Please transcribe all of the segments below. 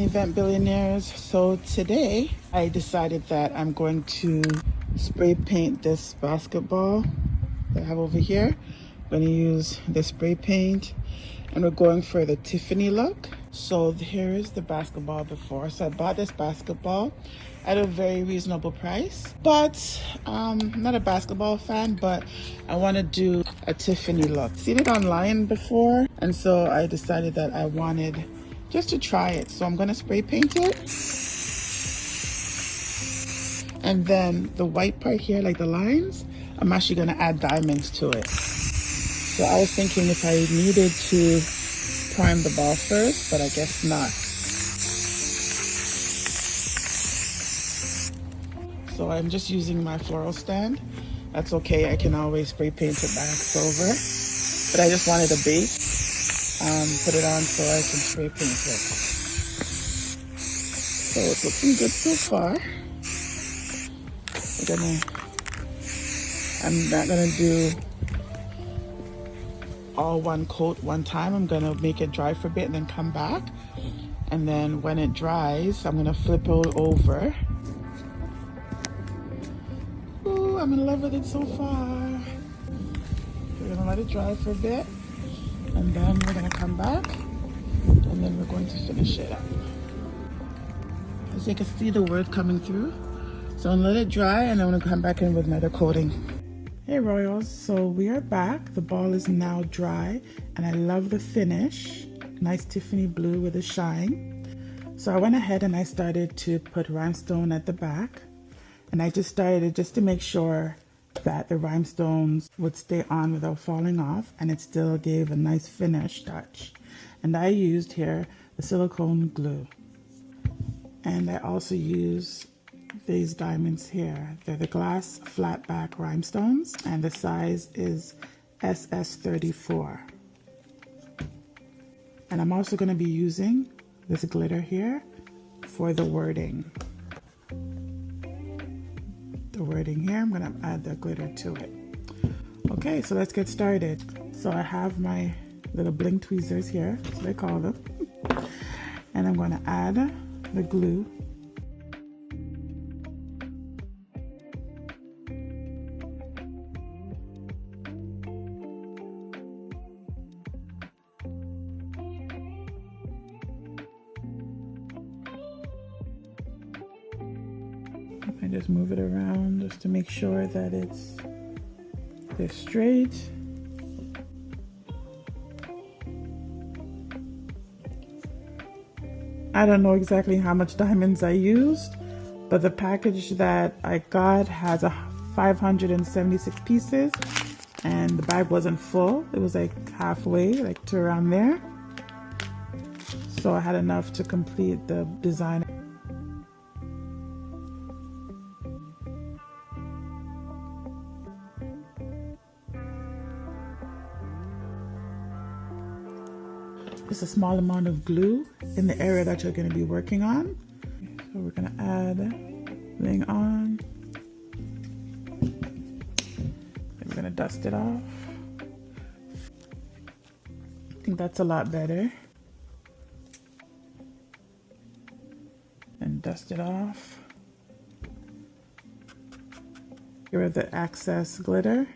Event Billionaires. So today I decided that I'm going to spray paint this basketball that I have over here. I'm going to use the spray paint and we're going for the Tiffany look. So here is the basketball before. So I bought this basketball at a very reasonable price, but I'm not a basketball fan, but I want to do a Tiffany look. Seen it online before, and so I decided that I wanted just to try it. So I'm gonna spray paint it, and then the white part here, like the lines, I'm actually gonna add diamonds to it. So I was thinking if I needed to prime the ball first, but I guess not. So I'm just using my floral stand. That's okay, I can always spray paint it back over. But I just wanted a base, put it on so I can spray paint it. So it's looking good so far. I'm not gonna do all one coat one time. I'm gonna make it dry for a bit and then come back. And then when it dries, I'm gonna flip it over. Ooh, I'm in love with it so far. We're gonna let it dry for a bit, and then we're gonna come back, and then we're going to finish it up. As you can see the word coming through. So I'm gonna let it dry, and then I'm gonna come back in with another coating. Hey Royals, so we are back. The ball is now dry, and I love the finish. Nice Tiffany blue with a shine. So I went ahead and I started to put rhinestone at the back. And I just started just to make sure that the rhinestones would stay on without falling off, and it still gave a nice finish touch. And I used here the silicone glue. And I also use these diamonds here. They're the glass flat back rhinestones, and the size is SS34. And I'm also going to be using this glitter here for the wording. Here, I'm gonna add the glitter to it. Okay, so let's get started. So I have my little bling tweezers here, so they call them. And I'm gonna add the glue. I just move it around just to make sure that they're straight. I don't know exactly how much diamonds I used, but the package that I got has 576 pieces, and the bag wasn't full. It was like halfway, like to around there. So I had enough to complete the design. Just a small amount of glue in the area that you're going to be working on. So we're going to add bling on. Then we're going to dust it off. I think that's a lot better. And dust it off. Get rid of the excess glitter.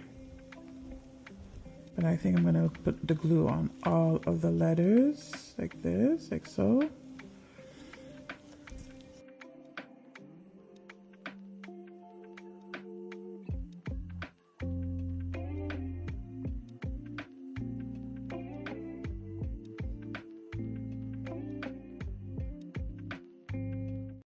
And I think I'm going to put the glue on all of the letters, like this, like so.